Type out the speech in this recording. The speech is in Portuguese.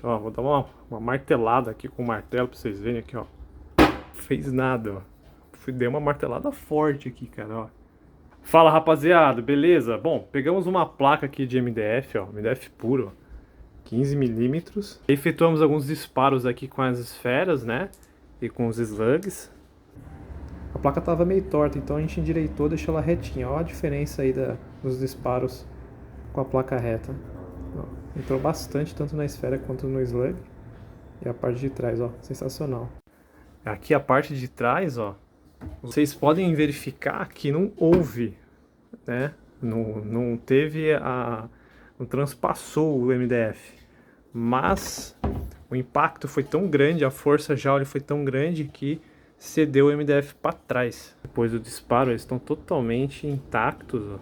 Ó, vou dar uma martelada aqui com o martelo pra vocês verem aqui, ó. Fez nada, ó. Dei uma martelada forte aqui, cara, ó. Fala, rapaziada, beleza? Bom, pegamos uma placa aqui de MDF, ó, MDF puro, ó, 15 milímetros. Efetuamos alguns disparos aqui com as esferas, né, e com os slugs. A placa tava meio torta, então a gente endireitou, deixou ela retinha. Ó a diferença aí dos disparos com a placa reta. Ó, entrou bastante, tanto na esfera quanto no slug. E a parte de trás, ó, sensacional. Aqui a parte de trás, ó, vocês podem verificar que não houve, né? Não teve não transpassou o MDF. Mas o impacto foi tão grande, a força Joule foi tão grande que cedeu o MDF para trás. Depois do disparo, eles estão totalmente intactos, ó.